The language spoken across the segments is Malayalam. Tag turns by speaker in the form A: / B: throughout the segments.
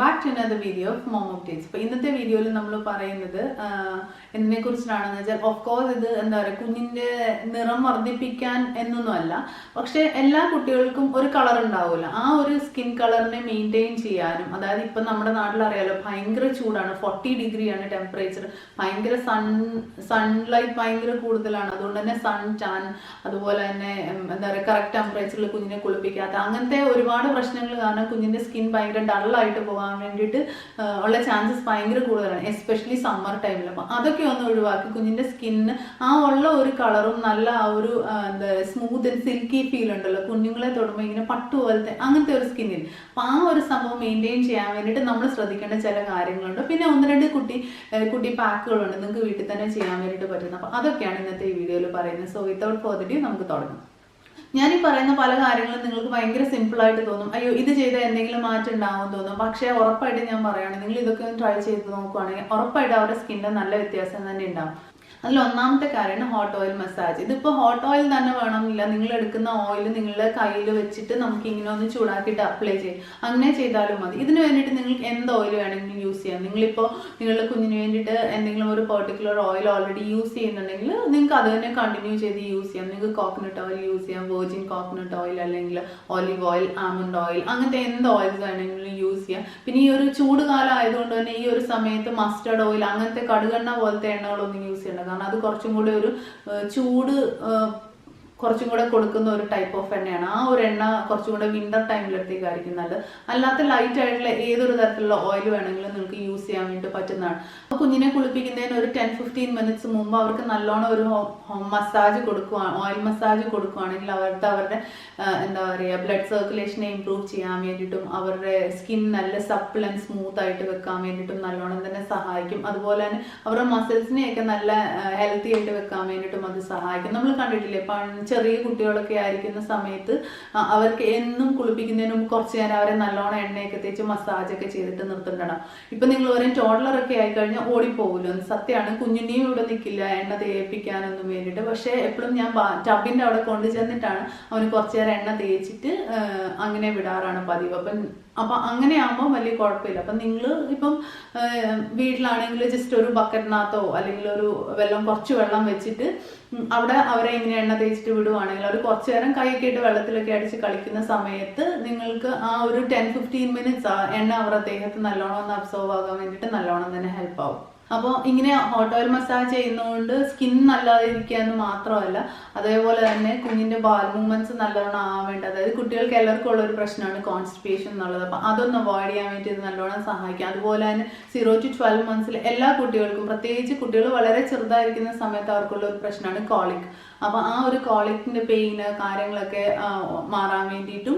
A: back to another video of Mom Updates. അപ്പോൾ ഇന്നത്തെ വീഡിയോയിൽ നമ്മൾ പറയുന്നത് എന്തിനെ കുറിച്ചാണെന്ന് വെച്ചാൽ ഓഫ് കോഴ്സ് ഇത് എന്താ പറയുക കുഞ്ഞിൻ്റെ നിറം വർദ്ധിപ്പിക്കാൻ എന്നൊന്നുമല്ല, പക്ഷേ എല്ലാ കുട്ടികൾക്കും ഒരു കളർ ഉണ്ടാവില്ല. ആ ഒരു സ്കിൻ കളറിനെ മെയിൻറ്റെയിൻ ചെയ്യാനും, അതായത് ഇപ്പം നമ്മുടെ നാട്ടിലറിയാലോ ഭയങ്കര ചൂടാണ്, 40 ഡിഗ്രിയാണ് ടെമ്പറേച്ചർ, ഭയങ്കര സൺലൈറ്റ് ഭയങ്കര കൂടുതലാണ്. അതുകൊണ്ട് തന്നെ സൺ ടാൻ, അതുപോലെ തന്നെ എന്താ പറയുക കറക്റ്റ് ടെമ്പറേച്ചറിൽ കുഞ്ഞിനെ കുളിപ്പിക്കാത്ത അങ്ങനത്തെ ഒരുപാട് പ്രശ്നങ്ങൾ കാരണം കുഞ്ഞിൻ്റെ സ്കിൻ ഭയങ്കര ഡള്ളായിട്ട് പോകാൻ വേണ്ടിയിട്ട് ഉള്ള ചാൻസസ് ഭയങ്കര കൂടുതലാണ്, എസ്പെഷ്യലി സമ്മർ ടൈമിൽ. അപ്പം അതൊക്കെ ഒന്ന് ഒഴിവാക്കി കുഞ്ഞിൻ്റെ സ്കിന്നിന് ആ ഉള്ള ഒരു കളറും നല്ല ആ ഒരു എന്താ സ്മൂത്ത് ആൻഡ് സിൽക്കി ഫീൽ ഉണ്ടല്ലോ, കുഞ്ഞുങ്ങളെ തൊടുമ്പോൾ ഇങ്ങനെ പട്ടു പോലത്തെ അങ്ങനത്തെ ഒരു സ്കിന്നിൽ. അപ്പം ആ ഒരു സംഭവം മെയിൻറ്റെയിൻ ചെയ്യാൻ വേണ്ടിയിട്ട് നമ്മൾ ശ്രദ്ധിക്കേണ്ട ചില കാര്യങ്ങളുണ്ട്. പിന്നെ ഒന്ന് രണ്ട് കുട്ടി പാക്കുകളുണ്ട് നിങ്ങൾക്ക് വീട്ടിൽ തന്നെ ചെയ്യാൻ വേണ്ടിയിട്ട് പറ്റുന്നത്. അപ്പം അതൊക്കെയാണ് ഇന്നത്തെ ഈ വീഡിയോയിൽ പറയുന്നത്. സോ വിത്തൗട്ട് ഫർദർ ഡ്യൂ നമുക്ക് തുടങ്ങാം. ഞാൻ ഈ പറയുന്ന പല കാര്യങ്ങളും നിങ്ങൾക്ക് ഭയങ്കര സിമ്പിളായിട്ട് തോന്നും, അയ്യോ ഇത് ചെയ്താൽ എന്തെങ്കിലും മാറ്റം ഉണ്ടാകുമെന്ന് തോന്നും. പക്ഷേ ഉറപ്പായിട്ട് ഞാൻ പറയുകയാണെങ്കിൽ നിങ്ങൾ ഇതൊക്കെ ഒന്ന് ട്രൈ ചെയ്ത് നോക്കുകയാണെങ്കിൽ ഉറപ്പായിട്ട് അവരുടെ സ്കിന്നിൽ നല്ല വ്യത്യാസം തന്നെ ഉണ്ടാകും. അതിൽ ഒന്നാമത്തെ കാര്യമാണ് ഹോട്ട് ഓയിൽ മസാജ്. ഇതിപ്പോൾ ഹോട്ട് ഓയിൽ തന്നെ വേണമെന്നില്ല, നിങ്ങൾ എടുക്കുന്ന ഓയിൽ നിങ്ങളുടെ കയ്യിൽ വെച്ചിട്ട് നമുക്ക് ഇങ്ങനെ ഒന്ന് ചൂടാക്കിയിട്ട് അപ്ലൈ ചെയ്യും, അങ്ങനെ ചെയ്താലും മതി. ഇതിന് വേണ്ടിയിട്ട് നിങ്ങൾക്ക് എന്ത് ഓയിൽ വേണമെങ്കിലും യൂസ് ചെയ്യാം. നിങ്ങളിപ്പോൾ നിങ്ങളുടെ കുഞ്ഞിന് വേണ്ടിയിട്ട് എന്തെങ്കിലും ഒരു പെർട്ടിക്കുലർ ഓയിൽ ഓൾറെഡി യൂസ് ചെയ്യുന്നുണ്ടെങ്കിൽ നിങ്ങൾക്ക് അത് തന്നെ കണ്ടിന്യൂ ചെയ്ത് യൂസ് ചെയ്യാം. നിങ്ങൾക്ക് കോക്കനട്ട് ഓയിൽ യൂസ് ചെയ്യാം, വെർജിൻ കോക്കനട്ട് ഓയിൽ, അല്ലെങ്കിൽ ഒലിവ് ഓയിൽ, ആമണ്ട് ഓയിൽ, അങ്ങനത്തെ എന്ത് ഓയിൽസ് വേണമെങ്കിലും യൂസ് ചെയ്യാം. പിന്നെ ഈ ഒരു ചൂട് കാലം ആയതുകൊണ്ട് തന്നെ ഈ ഒരു സമയത്ത് മസ്റ്റർഡ് ഓയിൽ, അങ്ങനത്തെ കടുകെണ്ണ പോലത്തെ എണ്ണകളൊന്നും യൂസ് ചെയ്യണ്ട. കാരണം അത് കുറച്ചും കൂടി ഒരു ചൂട് കുറച്ചും കൂടെ കൊടുക്കുന്ന ഒരു ടൈപ്പ് ഓഫ് എണ്ണയാണ്. ആ ഒരു എണ്ണ കുറച്ചും കൂടെ വിന്റർ ടൈമിലെത്തേക്കായിരിക്കും നല്ലത്. അല്ലാത്ത ലൈറ്റ് ആയിട്ടുള്ള ഏതൊരു തരത്തിലുള്ള ഓയിൽ വേണമെങ്കിലും നിങ്ങൾക്ക് യൂസ് ചെയ്യാൻ വേണ്ടി പറ്റുന്നതാണ്. അപ്പോൾ കുഞ്ഞിനെ കുളിപ്പിക്കുന്നതിന് ഒരു 10-15 മിനിറ്റ്സ് മുമ്പ് അവർക്ക് നല്ലോണം ഒരു മസാജ് കൊടുക്കുകയാണ്, ഓയിൽ മസാജ് കൊടുക്കുകയാണെങ്കിൽ അവരുടെ എന്താ പറയുക ബ്ലഡ് സർക്കുലേഷനെ ഇംപ്രൂവ് ചെയ്യാൻ വേണ്ടിയിട്ടും അവരുടെ സ്കിൻ നല്ല സപ്പിൾ ആൻഡ് സ്മൂത്ത് ആയിട്ട് വെക്കാൻ വേണ്ടിയിട്ടും നല്ലോണം തന്നെ സഹായിക്കും. അതുപോലെ തന്നെ അവരുടെ മസിൽസിനെയൊക്കെ നല്ല ഹെൽത്തി ആയിട്ട് വെക്കാൻ വേണ്ടിയിട്ടും അത് സഹായിക്കും. നമ്മൾ കണ്ടിട്ടില്ലേ ചെറിയ കുട്ടികളൊക്കെ ആയിരിക്കുന്ന സമയത്ത് അവർക്ക് എന്നും കുളിപ്പിക്കുന്നതിന് മുമ്പ് കുറച്ച് നേരം അവരെ നല്ലോണം എണ്ണയൊക്കെ തേച്ച് മസാജൊക്കെ ചെയ്തിട്ട് നിർത്തുന്നുണ്ടാവും. ഇപ്പൊ നിങ്ങൾ പറയും ടോഡലറൊക്കെ ആയിക്കഴിഞ്ഞാൽ ഓടിപ്പോകുമല്ലോ, സത്യമാണ്. കുഞ്ഞിനെയും ഇവിടെ നിൽക്കില്ല എണ്ണ തേപ്പിക്കാനൊന്നും വേണ്ടിയിട്ട്. പക്ഷെ എപ്പോഴും ഞാൻ ടബിന്റെ അവിടെ കൊണ്ടുചെന്നിട്ടാണ് അവന് കുറച്ച് നേരം എണ്ണ തേച്ചിട്ട് അങ്ങനെ വിടാറാണ് പതിവ്. അപ്പം അങ്ങനെയാകുമ്പോൾ വലിയ കുഴപ്പമില്ല. അപ്പം നിങ്ങൾ ഇപ്പം വീട്ടിലാണെങ്കിൽ ജസ്റ്റ് ഒരു ബക്കറ്റിനകത്തോ അല്ലെങ്കിൽ ഒരു കുറച്ച് വെള്ളം വെച്ചിട്ട് അവിടെ അവരെ ഇങ്ങനെ എണ്ണ തേച്ചിട്ട് വിടുവാണെങ്കിൽ അവർ കുറച്ച് നേരം കൈയൊക്കെ ഇട്ട് വെള്ളത്തിലൊക്കെ അടിച്ച് കളിക്കുന്ന സമയത്ത് നിങ്ങൾക്ക് ആ ഒരു 10-15 മിനിറ്റ്സ് എണ്ണ അവരുടെ ദേഹത്ത് നല്ലോണം ഒന്ന് അബ്സോർവ് ആകാൻ വേണ്ടിയിട്ട് നല്ലോണം തന്നെ ഹെൽപ്പ് ആവും. അപ്പോൾ ഇങ്ങനെ ഹോട്ട് ഓയിൽ മസാജ് ചെയ്യുന്നതുകൊണ്ട് സ്കിൻ നല്ലതായിരിക്കുക എന്ന് മാത്രമല്ല, അതേപോലെ തന്നെ കുഞ്ഞിൻ്റെ ബാൽ മൂവ്മെന്റ്സ് നല്ലോണം ആവാൻ വേണ്ടി, അതായത് കുട്ടികൾക്ക് എല്ലാവർക്കും ഉള്ള ഒരു പ്രശ്നമാണ് കോൺസ്റ്റിപ്പേഷൻ എന്നുള്ളത്. അപ്പം അതൊന്ന് അവോയ്ഡ് ചെയ്യാൻ വേണ്ടി ഇത് നല്ലോണം സഹായിക്കും. അതുപോലെ തന്നെ 0 to 12 മന്ത്സിൽ എല്ലാ കുട്ടികൾക്കും, പ്രത്യേകിച്ച് കുട്ടികൾ വളരെ ചെറുതായിരിക്കുന്ന സമയത്ത് അവർക്കുള്ള ഒരു പ്രശ്നമാണ് കോളിക്. അപ്പം ആ ഒരു കോളിക്കിൻ്റെ പെയിന് കാര്യങ്ങളൊക്കെ മാറാൻ വേണ്ടിയിട്ടും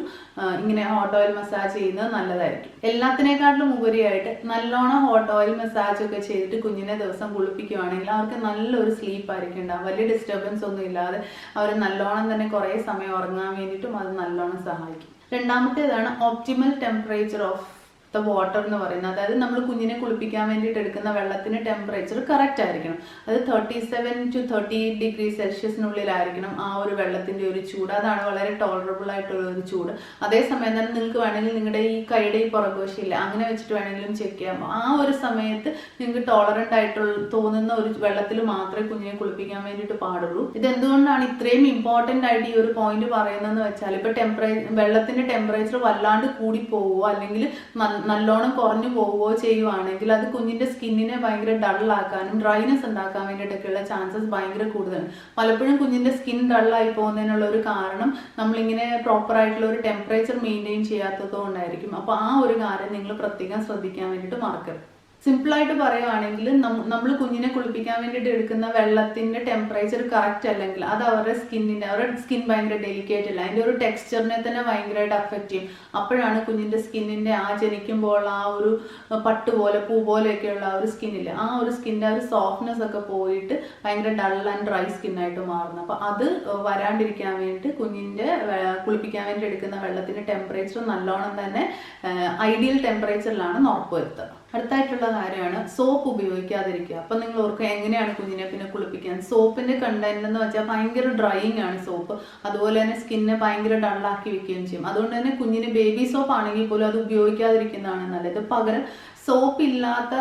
A: ഇങ്ങനെ ഹോട്ട് ഓയിൽ മസാജ് ചെയ്യുന്നത് നല്ലതായിരിക്കും. എല്ലാത്തിനേക്കാട്ടിലും ഉപരിയായിട്ട് നല്ലോണം ഹോട്ട് ഓയിൽ മസാജ് ഒക്കെ ചെയ്തിട്ട് കുഞ്ഞിനെ ദിവസം കുളിപ്പിക്കുകയാണെങ്കിൽ അവർക്ക് നല്ലൊരു സ്ലീപ്പ് ആയിരിക്കും ഉണ്ടാവും. വലിയ ഡിസ്റ്റർബൻസ് ഒന്നും ഇല്ലാതെ അവർ നല്ലോണം തന്നെ കുറേ സമയം ഉറങ്ങാൻ വേണ്ടിയിട്ടും അത് നല്ലോണം സഹായിക്കും. രണ്ടാമത്തേതാണ് optimal temperature of the water എന്ന് പറയുന്നത്. അതായത് നമ്മൾ കുഞ്ഞിനെ കുളിപ്പിക്കാൻ വേണ്ടിയിട്ട് എടുക്കുന്ന വെള്ളത്തിന് ടെമ്പറേച്ചർ കറക്റ്റ് ആയിരിക്കണം. അത് 37 to 38 ഡിഗ്രി സെൽഷ്യസിനുള്ളിലായിരിക്കണം ആ ഒരു വെള്ളത്തിൻ്റെ ഒരു ചൂട്. അതാണ് വളരെ ടോളറബിൾ ആയിട്ടുള്ള ഒരു ചൂട്. അതേസമയം തന്നെ നിങ്ങൾക്ക് വേണമെങ്കിൽ നിങ്ങളുടെ ഈ കൈയുടെ ഈ പുറകുവശമില്ല അങ്ങനെ വെച്ചിട്ട് വേണമെങ്കിലും ചെക്ക് ചെയ്യാം. ആ ഒരു സമയത്ത് നിങ്ങൾക്ക് ടോളറൻ്റ് ആയിട്ടുള്ള തോന്നുന്ന ഒരു വെള്ളത്തിൽ മാത്രമേ കുഞ്ഞിനെ കുളിപ്പിക്കാൻ വേണ്ടിയിട്ട് പാടുള്ളൂ. ഇതെന്തുകൊണ്ടാണ് ഇത്രയും ഇമ്പോർട്ടൻ്റ് ആയിട്ട് ഈ ഒരു പോയിന്റ് പറയുന്നതെന്ന് വെച്ചാൽ ഇപ്പോൾ വെള്ളത്തിൻ്റെ ടെമ്പറേച്ചർ വല്ലാണ്ട് കൂടി പോവുകയോ അല്ലെങ്കിൽ നല്ലോണം കുറഞ്ഞു പോവുകയോ ചെയ്യുവാണെങ്കിൽ അത് കുഞ്ഞിന്റെ സ്കിന്നിനെ ഭയങ്കര ഡള്ളാക്കാനും ഡ്രൈനെസ് ഉണ്ടാക്കാൻ വേണ്ടിയിട്ടൊക്കെയുള്ള ചാൻസസ് ഭയങ്കര കൂടുതലാണ്. പലപ്പോഴും കുഞ്ഞിന്റെ സ്കിൻ ഡള്ളായി പോകുന്നതിനുള്ള ഒരു കാരണം നമ്മളിങ്ങനെ പ്രോപ്പർ ആയിട്ടുള്ള ഒരു ടെമ്പറേച്ചർ മെയിൻറ്റെയിൻ ചെയ്യാത്തത് കൊണ്ടായിരിക്കും. അപ്പോൾ ആ ഒരു കാര്യം നിങ്ങൾ പ്രത്യേകം ശ്രദ്ധിക്കാൻ വേണ്ടിയിട്ട് മറക്കരുത്. സിമ്പിളായിട്ട് പറയുവാണെങ്കിൽ നമ്മൾ കുഞ്ഞിനെ കുളിപ്പിക്കാൻ വേണ്ടിയിട്ട് എടുക്കുന്ന വെള്ളത്തിൻ്റെ ടെമ്പറേച്ചർ കറക്റ്റ് അല്ലെങ്കിൽ അത് അവരുടെ സ്കിൻ ഭയങ്കര ഡെലിക്കേറ്റ് അല്ല, അതിൻ്റെ ഒരു ടെക്സ്ചറിനെ തന്നെ ഭയങ്കരമായിട്ട് അഫക്റ്റ് ചെയ്യും. അപ്പോഴാണ് കുഞ്ഞിൻ്റെ സ്കിന്നിൻ്റെ ജനിക്കുമ്പോൾ ആ ഒരു പട്ടുപോലെ പൂ പോലെയൊക്കെയുള്ള ആ ഒരു സ്കിന്നില്ല, ആ ഒരു സ്കിന്നിൻ്റെ ആ ഒരു സോഫ്റ്റ്നെസ് ഒക്കെ പോയിട്ട് ഭയങ്കര ഡൾ ആൻഡ് ഡ്രൈ സ്കിന്നായിട്ട് മാറുന്നത്. അപ്പോൾ അത് വരാണ്ടിരിക്കാൻ വേണ്ടിയിട്ട് കുഞ്ഞിൻ്റെ കുളിപ്പിക്കാൻ വേണ്ടി എടുക്കുന്ന വെള്ളത്തിൻ്റെ ടെമ്പറേച്ചർ നല്ലോണം തന്നെ ഐഡിയൽ ടെമ്പറേച്ചറിലാണ് ഉറപ്പുവരുത്തുക. അടുത്തായിട്ടുള്ള കാര്യമാണ് സോപ്പ് ഉപയോഗിക്കാതിരിക്കുക. അപ്പം നിങ്ങൾ ഓർക്കുക എങ്ങനെയാണ് കുഞ്ഞിനെ പിന്നെ കുളിപ്പിക്കാൻ. സോപ്പിന്റെ കണ്ടന്റ് എന്ന് വെച്ചാൽ ഭയങ്കര ഡ്രൈയിങ് ആണ് സോപ്പ്. അതുപോലെ തന്നെ സ്കിന്നെ ഭയങ്കര ഡള്ളാക്കി വെക്കുകയും ചെയ്യും. അതുകൊണ്ട് തന്നെ കുഞ്ഞിന് ബേബി സോപ്പ് ആണെങ്കിൽ പോലും അത് ഉപയോഗിക്കാതിരിക്കുന്നതാണ് നല്ലത്. പകരം സോപ്പ് ഇല്ലാത്ത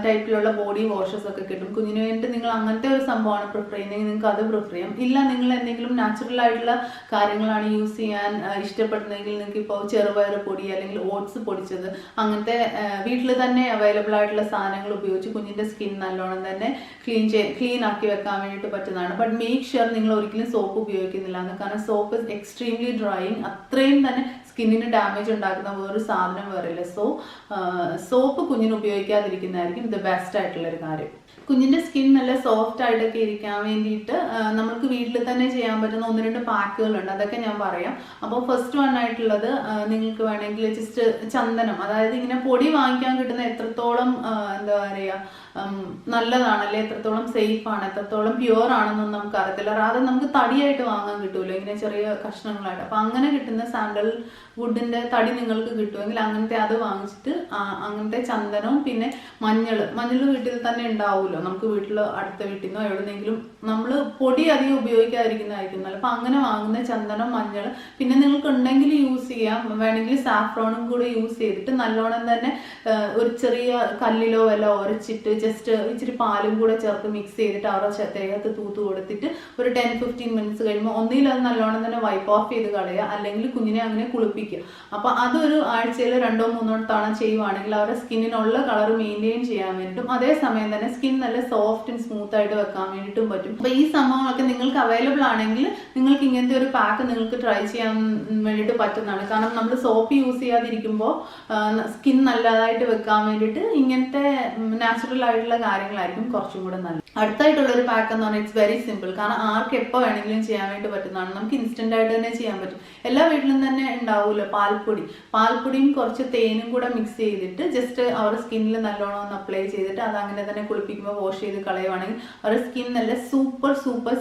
A: ടൈപ്പിലുള്ള ബോഡി വാഷസ് ഒക്കെ കിട്ടും. കുഞ്ഞിന് വേണ്ടി നിങ്ങൾ അങ്ങനത്തെ ഒരു സംഭവമാണ് പ്രിഫർ ചെയ്യുന്നതെങ്കിൽ നിങ്ങൾക്ക് അത് പ്രിഫർ ചെയ്യാം. ഇല്ല നിങ്ങൾ എന്തെങ്കിലും നാച്ചുറൽ ആയിട്ടുള്ള കാര്യങ്ങളാണ് യൂസ് ചെയ്യാൻ ഇഷ്ടപ്പെടുന്നതെങ്കിൽ നിങ്ങൾക്ക് ഇപ്പോൾ ചെറുപയർ പൊടി അല്ലെങ്കിൽ ഓട്സ് പൊടിച്ചത് അങ്ങനത്തെ വീട്ടിൽ തന്നെ അവൈലബിൾ ആയിട്ടുള്ള സാധനങ്ങൾ ഉപയോഗിച്ച് കുഞ്ഞിന്റെ സ്കിൻ നല്ലോണം തന്നെ ക്ലീൻ ആക്കി വെക്കാൻ വേണ്ടിയിട്ട് പറ്റുന്നതാണ്. ബട്ട് മേക്ക് ഷുവർ നിങ്ങൾ ഒരിക്കലും സോപ്പ് ഉപയോഗിക്കുന്നില്ല എന്ന്. കാരണം സോപ്പ് ഇസ് എക്സ്ട്രീംലി ഡ്രൈയിങ്. അത്രയും തന്നെ സ്കിന്നിന് ഡാമേജ് ഉണ്ടാക്കുന്ന വേറൊരു സാധനം വേറില്ല. സോപ്പ് കുഞ്ഞിന് ഉപയോഗിക്കാതിരിക്കുന്നതായിരിക്കും ഇത് ബെസ്റ്റ് ആയിട്ടുള്ളൊരു കാര്യം. കുഞ്ഞിന്റെ സ്കിൻ നല്ല സോഫ്റ്റ് ആയിട്ടൊക്കെ ഇരിക്കാൻ വേണ്ടിയിട്ട് നമുക്ക് വീട്ടിൽ തന്നെ ചെയ്യാൻ പറ്റുന്ന 1-2 പാക്കുകളുണ്ട്. അതൊക്കെ ഞാൻ പറയാം. അപ്പോൾ ഫസ്റ്റ് വൺ ആയിട്ടുള്ളത് നിങ്ങൾക്ക് വേണമെങ്കിൽ ജസ്റ്റ് ചന്ദനം, അതായത് ഇങ്ങനെ പൊടി വാങ്ങിക്കാൻ കിട്ടുന്ന എത്രത്തോളം എന്താ പറയുക നല്ലതാണല്ലേ, എത്രത്തോളം സേഫ് ആണ്, എത്രത്തോളം പ്യുവർ ആണെന്നൊന്നും നമുക്ക് അറിയത്തില്ല. അത് നമുക്ക് തടിയായിട്ട് വാങ്ങാൻ കിട്ടുമല്ലോ, ഇങ്ങനെ ചെറിയ കഷ്ണങ്ങളായിട്ട്. അപ്പം അങ്ങനെ കിട്ടുന്ന സാൻഡൽ വുഡിന്റെ തടി നിങ്ങൾക്ക് കിട്ടുമെങ്കിൽ അങ്ങനത്തെ അത് വാങ്ങിച്ചിട്ട് അങ്ങനത്തെ ചന്ദനവും പിന്നെ മഞ്ഞൾ വീട്ടിൽ തന്നെ ഉണ്ടാവുമല്ലോ, നമുക്ക് വീട്ടിൽ അടുത്ത വീട്ടിൽ നിന്നോ എവിടെന്നെങ്കിലും നമ്മൾ പൊടി അധികം ഉപയോഗിക്കാതിരിക്കുന്നതായിരിക്കും നല്ലത്. അപ്പം അങ്ങനെ വാങ്ങുന്ന ചന്ദനം, മഞ്ഞൾ, പിന്നെ നിങ്ങൾക്ക് ഉണ്ടെങ്കിൽ യൂസ് ചെയ്യാം, വേണമെങ്കിൽ സാഫ്രോണും കൂടെ യൂസ് ചെയ്തിട്ട് നല്ലോണം തന്നെ ഒരു ചെറിയ കല്ലിലോ വല്ല ഉരച്ചിട്ട് ജസ്റ്റ് ഇച്ചിരി പാലും കൂടെ ചേർത്ത് മിക്സ് ചെയ്തിട്ട് അവരുടെ ദേഹത്ത് തൂത്ത് കൊടുത്തിട്ട് ഒരു 10-15 മിനിറ്റ്സ് കഴിയുമ്പോൾ ഒന്നിൽ അത് നല്ലോണം തന്നെ വൈപ്പ് ഓഫ് ചെയ്ത് കളയുക, അല്ലെങ്കിൽ കുഞ്ഞിനെ അങ്ങനെ കുളിപ്പിക്കുക. അപ്പൊ അതൊരു ആഴ്ചയിൽ 2-3 തവണ ചെയ്യുവാണെങ്കിൽ അവരുടെ സ്കിന്നിനുള്ള കളർ മെയിൻറ്റെയിൻ ചെയ്യാൻ വേണ്ടിയിട്ടും അതേസമയം തന്നെ സ്കിൻ നല്ല സോഫ്റ്റ് ആൻഡ് സ്മൂത്ത് ആയിട്ട് വെക്കാൻ വേണ്ടിയിട്ടും പറ്റും. അപ്പൊ ഈ സംഭവങ്ങളൊക്കെ നിങ്ങൾക്ക് അവൈലബിൾ ആണെങ്കിൽ നിങ്ങൾക്ക് ഇങ്ങനത്തെ ഒരു പാക്ക് നിങ്ങൾക്ക് ട്രൈ ചെയ്യാൻ വേണ്ടിയിട്ട് പറ്റുന്നതാണ്. കാരണം നമ്മൾ സോപ്പ് യൂസ് ചെയ്യാതിരിക്കുമ്പോൾ സ്കിൻ നല്ലതായിട്ട് വെക്കാൻ വേണ്ടിയിട്ട് ഇങ്ങനത്തെ നാച്ചുറൽ ആയിട്ടുള്ള കാര്യങ്ങളായിരിക്കും കുറച്ചും കൂടെ നല്ലത്. അടുത്തായിട്ടുള്ള ഒരു പാക്ക് എന്ന് പറഞ്ഞാൽ ഇറ്റ്സ് വെരി സിമ്പിൾ. കാരണം ആർക്ക് എപ്പോൾ വേണമെങ്കിലും ചെയ്യാൻ വേണ്ടി പറ്റുന്നതാണ്. നമുക്ക് ഇൻസ്റ്റന്റ് ആയിട്ട് തന്നെ ചെയ്യാൻ പറ്റും. എല്ലാ വീട്ടിലും തന്നെ ഉണ്ടാവുമല്ലോ പാൽപ്പൊടിയും കുറച്ച് തേനും കൂടെ മിക്സ് ചെയ്തിട്ട് ജസ്റ്റ് അവരുടെ സ്കിന്നിൽ നല്ലോണം ഒന്ന് അപ്ലൈ ചെയ്തിട്ട് അത് അങ്ങനെ തന്നെ കുളിപ്പിക്കുമ്പോൾ വാഷ് ചെയ്ത് കളയുവാണെങ്കിൽ അവരുടെ സ്കിൻ നല്ല സൂപ്പർ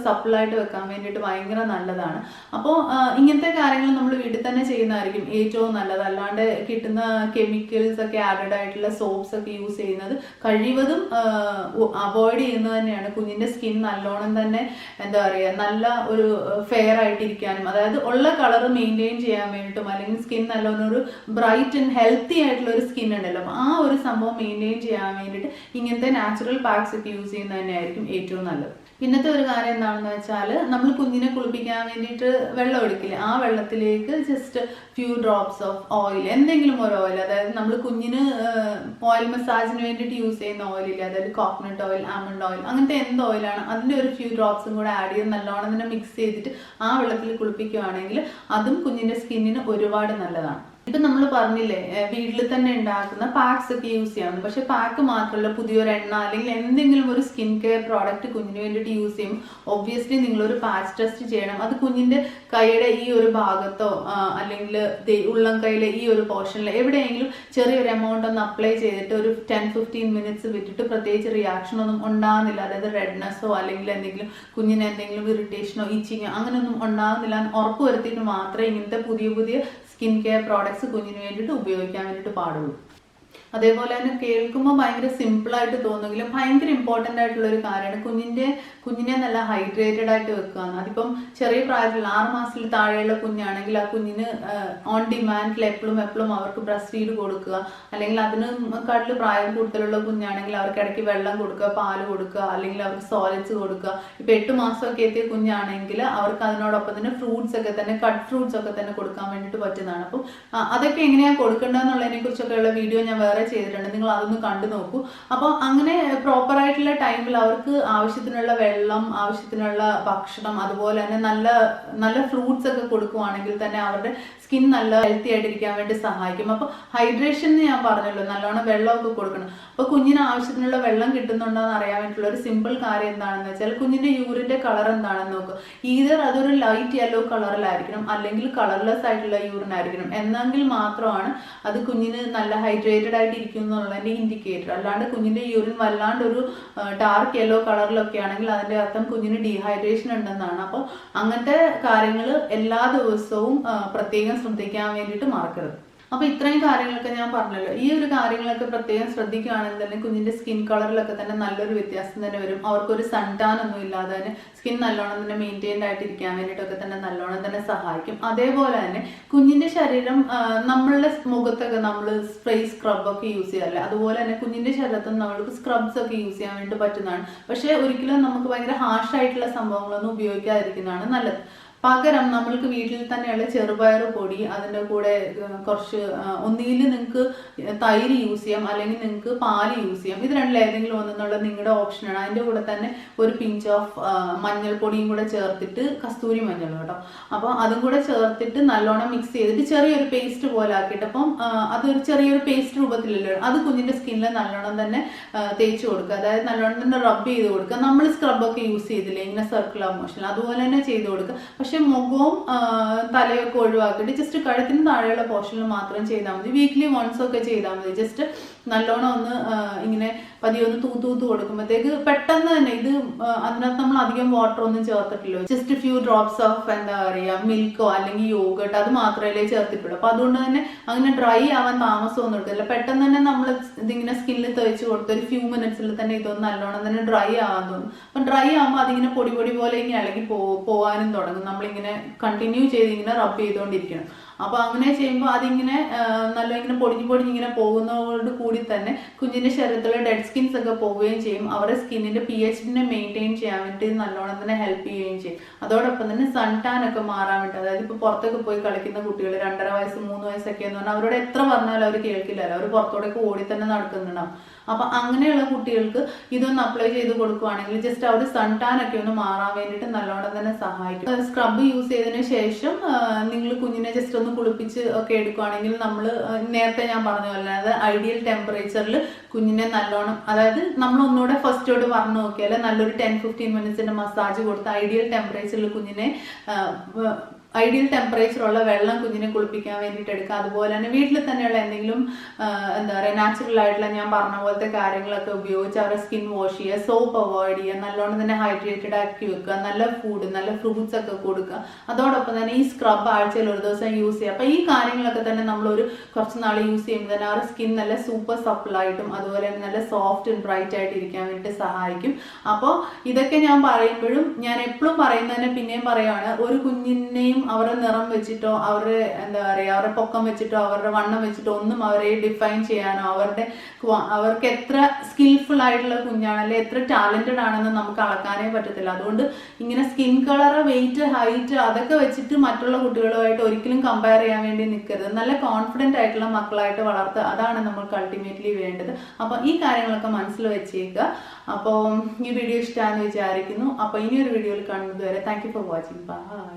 A: സപ്പിളായിട്ട് വെക്കാൻ വേണ്ടിയിട്ട് ഭയങ്കര നല്ലതാണ്. അപ്പോൾ ഇങ്ങനത്തെ കാര്യങ്ങൾ നമ്മൾ വീട്ടിൽ തന്നെ ചെയ്യുന്നതായിരിക്കും ഏറ്റവും നല്ലത്. അല്ലാണ്ട് കിട്ടുന്ന കെമിക്കൽസ് ഒക്കെ ആഡഡ് ആയിട്ടുള്ള സോപ്സ് ഒക്കെ യൂസ് ചെയ്യുന്നത് കഴിവതും അവോയ്ഡ് ചെയ്യുന്നത് തന്നെയാണ്. കുഞ്ഞിന്റെ സ്കിൻ നല്ലോണം തന്നെ എന്താ പറയുക നല്ല ഒരു ഫെയർ ആയിട്ടിരിക്കാനും, അതായത് ഉള്ള കളർ മെയിൻറ്റെയിൻ ചെയ്യാൻ വേണ്ടിയിട്ടും, അല്ലെങ്കിൽ സ്കിൻ നല്ലോണം ഒരു ബ്രൈറ്റ് ആൻഡ് ഹെൽത്തി ആയിട്ടുള്ള ഒരു സ്കിൻ ഉണ്ടല്ലോ, ആ ഒരു സംഭവം മെയിൻറ്റെയിൻ ചെയ്യാൻ വേണ്ടിയിട്ട് ഇങ്ങനത്തെ നാച്ചുറൽ പാക്സ് ഒക്കെ യൂസ് ചെയ്യുന്നത് തന്നെയായിരിക്കും ഏറ്റവും നല്ലത്. പിന്നത്തെ ഒരു കാര്യം എന്താണെന്ന് വെച്ചാൽ നമ്മൾ കുഞ്ഞിനെ കുളിപ്പിക്കാൻ വേണ്ടിയിട്ട് വെള്ളം എടുക്കില്ലേ, ആ വെള്ളത്തിലേക്ക് just few drops of oil, എന്തെങ്കിലും ഒരു ഓയിൽ, അതായത് നമ്മൾ കുഞ്ഞിന് ഓയിൽ മസാജിന് വേണ്ടിയിട്ട് യൂസ് ചെയ്യുന്ന ഓയിലില്ലേ, അതായത് കോക്കനട്ട് ഓയിൽ, ആൽമണ്ട് ഓയിൽ, അങ്ങനത്തെ എന്ത് ഓയിലാണ് അതിൻ്റെ ഒരു ഫ്യൂ ഡ്രോപ്സും കൂടെ ആഡ് ചെയ്ത് നല്ലോണം തന്നെ മിക്സ് ചെയ്തിട്ട് ആ വെള്ളത്തിൽ കുളിപ്പിക്കുകയാണെങ്കിൽ അതും കുഞ്ഞിൻ്റെ സ്കിന്നിന് ഒരുപാട് നല്ലതാണ്. ഇപ്പൊ നമ്മൾ പറഞ്ഞില്ലേ വീട്ടിൽ തന്നെ ഉണ്ടാക്കുന്ന പാക്സ് ഒക്കെ യൂസ് ചെയ്യാം. പക്ഷെ പാക്ക് മാത്രമല്ല, പുതിയൊരു എണ്ണ അല്ലെങ്കിൽ എന്തെങ്കിലും ഒരു സ്കിൻ കെയർ പ്രോഡക്റ്റ് കുഞ്ഞിന് വേണ്ടിയിട്ട് യൂസ് ചെയ്യും ഒബ്വിയസ്ലി നിങ്ങളൊരു പാച്ച് ടെസ്റ്റ് ചെയ്യണം. അത് കുഞ്ഞിന്റെ കൈയുടെ ഈ ഒരു ഭാഗത്തോ അല്ലെങ്കിൽ ഉള്ളം കൈയിലെ ഈ ഒരു പോർഷനിൽ എവിടെയെങ്കിലും ചെറിയൊരു എമൗണ്ട് ഒന്ന് അപ്ലൈ ചെയ്തിട്ട് ഒരു 10-15 മിനിറ്റ്സ് വിട്ടിട്ട് പ്രത്യേകിച്ച് റിയാക്ഷൻ ഒന്നും ഉണ്ടാകുന്നില്ല, അതായത് റെഡ്നെസ്സോ അല്ലെങ്കിൽ എന്തെങ്കിലും കുഞ്ഞിന് എന്തെങ്കിലും ഇറിറ്റേഷനോ ഇച്ചിങ്ങോ അങ്ങനെയൊന്നും ഉണ്ടാകുന്നില്ല എന്ന് ഉറപ്പ് വരുത്തിയിട്ട് മാത്രമേ ഇങ്ങനത്തെ പുതിയ സ്കിൻ കെയർ പ്രോഡക്ട്സ് കുഞ്ഞിന് വേണ്ടിയിട്ട് ഉപയോഗിക്കാൻ വേണ്ടിയിട്ട് പാടുള്ളൂ. അതേപോലെ തന്നെ കേൾക്കുമ്പോൾ ഭയങ്കര സിമ്പിളായിട്ട് തോന്നുമെങ്കിലും ഭയങ്കര ഇമ്പോർട്ടൻ്റ് ആയിട്ടുള്ള ഒരു കാര്യമാണ് കുഞ്ഞിനെ നല്ല ഹൈഡ്രേറ്റഡ് ആയിട്ട് വെക്കുക. അതിപ്പം ചെറിയ പ്രായത്തിലുള്ള 6 മാസത്തിൽ താഴെയുള്ള കുഞ്ഞാണെങ്കിൽ ആ കുഞ്ഞിന് ഓൺ ഡിമാൻഡിൽ എപ്പോഴും അവർക്ക് ബ്രസ്റ്റ് ഫീഡ് കൊടുക്കുക, അല്ലെങ്കിൽ അതിനെക്കാട്ടിൽ പ്രായം കൂടുതലുള്ള കുഞ്ഞാണെങ്കിൽ അവർക്ക് ഇടയ്ക്ക് വെള്ളം കൊടുക്കുക, പാല് കൊടുക്കുക, അല്ലെങ്കിൽ അവർക്ക് സോളിഡ്സ് കൊടുക്കുക. ഇപ്പം 8 മാസമൊക്കെ എത്തിയ കുഞ്ഞാണെങ്കിൽ അവർക്ക് അതിനോടൊപ്പം തന്നെ ഫ്രൂട്ട്സ് ഒക്കെ തന്നെ കട്ട് ഫ്രൂട്ട്സ് ഒക്കെ തന്നെ കൊടുക്കാൻ വേണ്ടിയിട്ട് പറ്റുന്നതാണ്. അപ്പം അതൊക്കെ എങ്ങനെയാണ് കൊടുക്കേണ്ടതെന്നുള്ളതിനെ കുറിച്ചൊക്കെയുള്ള വീഡിയോ ഞാൻ വേറെ ചെയ്തിട്ടുണ്ട്, നിങ്ങൾ അതൊന്ന് കണ്ടു നോക്കൂ. അപ്പോൾ അങ്ങനെ പ്രോപ്പർ ആയിട്ടുള്ള ടൈമിൽ അവർക്ക് ആവശ്യത്തിനുള്ള വെള്ളം, ആവശ്യത്തിനുള്ള ഭക്ഷണം, അതുപോലെ തന്നെ നല്ല ഫ്രൂട്ട്സ് ഒക്കെ കൊടുക്കുവാണെങ്കിൽ തന്നെ അവരുടെ സ്കിൻ നല്ല ഹെൽത്തി ആയിട്ടിരിക്കാൻ വേണ്ടി സഹായിക്കും. അപ്പോൾ ഹൈഡ്രേഷൻ ഞാൻ പറഞ്ഞല്ലോ, നല്ലോണം വെള്ളമൊക്കെ കൊടുക്കണം. അപ്പോൾ കുഞ്ഞിന് ആവശ്യത്തിനുള്ള വെള്ളം കിട്ടുന്നുണ്ടോ എന്ന് അറിയാൻ വേണ്ടിയിട്ടുള്ള ഒരു സിമ്പിൾ കാര്യം എന്താണെന്ന് വെച്ചാൽ കുഞ്ഞിന്റെ യൂറിന്റെ കളർ എന്താണെന്ന് നോക്കുക. ഈതർ അതൊരു ലൈറ്റ് യെല്ലോ കളറിലായിരിക്കണം, അല്ലെങ്കിൽ കളർലെസ് ആയിട്ടുള്ള യൂറിൻ ആയിരിക്കണം. എന്നെങ്കിൽ മാത്രമാണ് അത് കുഞ്ഞിന് നല്ല ഹൈഡ്രേറ്റഡ് ആയിട്ട് ഇരിക്കുന്നുള്ളതിന്റെ ഇൻഡിക്കേറ്റർ. അല്ലാണ്ട് കുഞ്ഞിന്റെ യൂറിൻ വല്ലാണ്ട് ഒരു ഡാർക്ക് യെല്ലോ കളറിലൊക്കെ ആണെങ്കിൽ അതിന്റെ അർത്ഥം കുഞ്ഞിന് ഡീഹൈഡ്രേഷൻ ഉണ്ടെന്നാണ്. അപ്പോൾ അങ്ങനത്തെ കാര്യങ്ങൾ എല്ലാ ദിവസവും പ്രത്യേകം ശ്രദ്ധിക്കാൻ വേണ്ടിയിട്ട് മറക്കരുത്. അപ്പോൾ ഇത്രയും കാര്യങ്ങളൊക്കെ ഞാൻ പറഞ്ഞല്ലോ. ഈ ഒരു കാര്യങ്ങളൊക്കെ പ്രത്യേകം ശ്രദ്ധിക്കുകയാണെങ്കിൽ തന്നെ കുഞ്ഞിന്റെ സ്കിൻ കളറിലൊക്കെ തന്നെ നല്ലൊരു വ്യത്യാസം തന്നെ വരും. അവർക്കൊരു സൺ ടാൻ ഒന്നും ഇല്ലാതെ തന്നെ സ്കിൻ നല്ലോണം തന്നെ മെയിൻറ്റെയിൻഡ് ആയിട്ടിരിക്കാൻ വേണ്ടിയിട്ടൊക്കെ തന്നെ നല്ലോണം തന്നെ സഹായിക്കും. അതേപോലെ തന്നെ കുഞ്ഞിന്റെ ശരീരം നമ്മളുടെ മുഖത്തൊക്കെ നമ്മൾ സ്പ്രേ സ്ക്രബൊക്കെ യൂസ് ചെയ്യാറില്ല, അതുപോലെ തന്നെ കുഞ്ഞിന്റെ ശരീരത്തിൽ നമ്മൾക്ക് സ്ക്രബ്സ് ഒക്കെ യൂസ് ചെയ്യാൻ വേണ്ടി പറ്റുന്നതാണ്. പക്ഷേ ഒരിക്കലും നമുക്ക് ഭയങ്കര ഹാർഷ് ആയിട്ടുള്ള സംഭവങ്ങളൊന്നും ഉപയോഗിക്കാതിരിക്കുന്നതാണ് നല്ലത്. പകരം നമ്മൾക്ക് വീട്ടിൽ തന്നെയുള്ള ചെറുപയർ പൊടി, അതിൻ്റെ കൂടെ കുറച്ച് ഒന്നുകിൽ നിങ്ങൾക്ക് തൈര് യൂസ് ചെയ്യാം, അല്ലെങ്കിൽ നിങ്ങൾക്ക് പാല് യൂസ് ചെയ്യാം. ഇത് രണ്ടിൽ ഏതെങ്കിലും ഒന്നെന്നുള്ള നിങ്ങളുടെ ഓപ്ഷനാണ്. അതിൻ്റെ കൂടെ തന്നെ ഒരു പിഞ്ച് ഓഫ് മഞ്ഞൾപ്പൊടിയും കൂടെ ചേർത്തിട്ട്, കസ്തൂരി മഞ്ഞൾ കേട്ടോ, അപ്പോൾ അതും കൂടെ ചേർത്തിട്ട് നല്ലോണം മിക്സ് ചെയ്തിട്ട് ചെറിയൊരു പേസ്റ്റ് പോലെ ആക്കിയിട്ട്, അപ്പം അതൊരു ചെറിയൊരു പേസ്റ്റ് രൂപത്തിലല്ലോ, അത് കുഞ്ഞിൻ്റെ സ്കിന്നിൽ നല്ലോണം തന്നെ തേച്ച് കൊടുക്കുക. അതായത് നല്ലോണം തന്നെ റബ്ബ് ചെയ്ത് കൊടുക്കുക. നമ്മൾ സ്ക്രബൊക്കെ യൂസ് ചെയ്തില്ലേ ഇങ്ങനെ സർക്കുലർ മോഷൻ, അതുപോലെ തന്നെ ചെയ്ത് കൊടുക്കുക. പക്ഷെ മുഖവും തലയൊക്കെ ഒഴിവാക്കിയിട്ട് ജസ്റ്റ് കഴുത്തിന് താഴെയുള്ള പോർഷനിൽ മാത്രം ചെയ്താൽ മതി. വീക്ക്ലി വൺസ് ഒക്കെ ചെയ്താൽ മതി. ജസ്റ്റ് നല്ലോണം ഒന്ന് ഇങ്ങനെ പതിയെ ഒന്ന് തൂത്ത് കൊടുക്കുമ്പോഴത്തേക്ക് പെട്ടെന്ന് തന്നെ ഇത്, അതിനകത്ത് നമ്മൾ അധികം വാട്ടർ ഒന്നും ചേർത്തിട്ടില്ലോ, ജസ്റ്റ് ഫ്യൂ ഡ്രോപ്സ് ഓഫ് എന്താ പറയുക മിൽക്കോ അല്ലെങ്കിൽ യോഗട്ട് അത് മാത്രമല്ലേ ചേർത്തിട്ടുള്ളൂ. അപ്പൊ അതുകൊണ്ട് തന്നെ അങ്ങനെ ഡ്രൈ ആവാൻ താമസമൊന്നും എടുക്കില്ല. പെട്ടെന്ന് തന്നെ നമ്മൾ ഇതിങ്ങനെ സ്കിന്നിൽ തേച്ച് കൊടുത്ത് ഒരു ഫ്യൂ മിനിറ്റ്സിൽ തന്നെ ഇതൊന്ന് നല്ലോണം തന്നെ ഡ്രൈ ആവാൻ തോന്നും. അപ്പം ഡ്രൈ ആകുമ്പോൾ അതിങ്ങനെ പൊടി പോലെ ഇങ്ങനെ ഇളകി പോകാനും തുടങ്ങും. നമ്മളിങ്ങനെ കണ്ടിന്യൂ ചെയ്ത് ഇങ്ങനെ റബ്ബ് ചെയ്തുകൊണ്ടിരിക്കണം. അപ്പൊ അങ്ങനെ ചെയ്യുമ്പോൾ അതിങ്ങനെ നല്ല ഇങ്ങനെ പൊടിഞ്ഞിങ്ങനെ പോകുന്നതോട് കൂടി തന്നെ കുഞ്ഞിന്റെ ശരീരത്തിലെ ഡെഡ് സ്കിൻസ് ഒക്കെ പോവുകയും ചെയ്യും. അവരുടെ സ്കിന്നിന്റെ pH-നെ മെയിൻറ്റെയിൻ ചെയ്യാൻ വേണ്ടി നല്ലോണം തന്നെ ഹെൽപ്പ് ചെയ്യുകയും ചെയ്യും. അതോടൊപ്പം തന്നെ സൺ ടാൻ ഒക്കെ മാറാൻ വേണ്ടി, അതായത് ഇപ്പൊ പുറത്തൊക്കെ പോയി കളിക്കുന്ന കുട്ടികൾ 2.5 വയസ്സ് 3 വയസ്സൊക്കെ എന്ന് പറഞ്ഞാൽ അവരോട് എത്ര പറഞ്ഞാലും അവർ കേൾക്കില്ലല്ലോ, അവർ പുറത്തോടൊക്കെ ഓടി തന്നെ നടക്കുന്നുണ്ടാവും. അപ്പൊ അങ്ങനെയുള്ള കുട്ടികൾക്ക് ഇതൊന്ന് അപ്ലൈ ചെയ്ത് കൊടുക്കുവാണെങ്കിൽ ജസ്റ്റ് അവർ സൺ ടാൻ ഒക്കെ ഒന്ന് മാറാൻ വേണ്ടിയിട്ട് നല്ലോണം തന്നെ സഹായിക്കും. സ്ക്രബ് യൂസ് ചെയ്തതിന് ശേഷം നിങ്ങൾ കുഞ്ഞിനെ ജസ്റ്റ് ഒന്ന് കുളിപ്പിച്ച് ഒക്കെ എടുക്കുകയാണെങ്കിൽ നമ്മൾ നേരത്തെ ഞാൻ പറഞ്ഞ പോലെ അത് ഐഡിയൽ ടെമ്പറേച്ചറിൽ കുഞ്ഞിനെ നല്ലോണം, അതായത് നമ്മൾ ഒന്നുകൂടെ ഫസ്റ്റോട് പറഞ്ഞു നോക്കിയാൽ നല്ലൊരു 10-15 മിനിറ്റ്സിന്റെ മസാജ് കൊടുത്ത് ഐഡിയൽ ടെമ്പറേച്ചറിൽ കുഞ്ഞിനെ ഐഡിയൽ ടെമ്പറേച്ചറുള്ള വെള്ളം കുഞ്ഞിനെ കുളിപ്പിക്കാൻ വേണ്ടിയിട്ട് എടുക്കുക. അതുപോലെ തന്നെ വീട്ടിൽ തന്നെയുള്ള എന്തെങ്കിലും എന്താ പറയുക നാച്ചുറൽ ആയിട്ടുള്ള ഞാൻ പറഞ്ഞ പോലത്തെ കാര്യങ്ങളൊക്കെ ഉപയോഗിച്ച് അവരുടെ സ്കിൻ വാഷ് ചെയ്യുക, സോപ്പ് അവോയ്ഡ് ചെയ്യുക, നല്ലോണം തന്നെ ഹൈഡ്രേറ്റഡ് ആക്കി വെക്കുക, നല്ല ഫുഡ് നല്ല ഫ്രൂട്ട്സ് ഒക്കെ കൊടുക്കുക. അതോടൊപ്പം തന്നെ ഈ സ്ക്രബ് ആഴ്ചയിൽ ഒരു ദിവസം യൂസ് ചെയ്യുക. അപ്പോൾ ഈ കാര്യങ്ങളൊക്കെ തന്നെ നമ്മളൊരു കുറച്ച് നാൾ യൂസ് ചെയ്യുമ്പോൾ തന്നെ അവരുടെ സ്കിൻ നല്ല സൂപ്പർ സപ്പിളായിട്ടും അതുപോലെ തന്നെ നല്ല സോഫ്റ്റ് ആൻഡ് ബ്രൈറ്റ് ആയിട്ട് ഇരിക്കാൻ വേണ്ടിയിട്ട് സഹായിക്കും. അപ്പോൾ ഇതൊക്കെ ഞാൻ പറയുമ്പോഴും ഞാൻ എപ്പോഴും പറയുന്നതന്നെ പിന്നെയും പറയുകയാണ്, ഒരു കുഞ്ഞിനെയും അവരുടെ നിറം വെച്ചിട്ടോ അവരുടെ എന്താ പറയുക അവരുടെ പൊക്കം വെച്ചിട്ടോ അവരുടെ വണ്ണം വെച്ചിട്ടോ ഒന്നും അവരെ ഡിഫൈൻ ചെയ്യാനോ അവർക്ക് എത്ര സ്കിൽഫുൾ ആയിട്ടുള്ള കുഞ്ഞാണ് അല്ലെ എത്ര ടാലന്റഡ് ആണെന്ന് നമുക്ക് അളക്കാനേ പറ്റത്തില്ല. അതുകൊണ്ട് ഇങ്ങനെ സ്കിൻ കളർ, വെയിറ്റ്, ഹൈറ്റ് അതൊക്കെ വെച്ചിട്ട് മറ്റുള്ള കുട്ടികളുമായിട്ട് ഒരിക്കലും കമ്പയർ ചെയ്യാൻ വേണ്ടി നിൽക്കരുത്. നല്ല കോൺഫിഡന്റ് ആയിട്ടുള്ള മക്കളായിട്ട് വളർത്തുക, അതാണ് നമ്മൾക്ക് അൾട്ടിമേറ്റ്ലി വേണ്ടത്. അപ്പൊ ഈ കാര്യങ്ങളൊക്കെ മനസ്സിൽ വെച്ചേക്കുക. അപ്പോൾ ഈ വീഡിയോ ഇഷ്ടമാണെന്ന് വിചാരിക്കുന്നു. അപ്പോൾ ഇനിയൊരു വീഡിയോയിൽ കാണുന്നത് വരെ thank you for watching. By.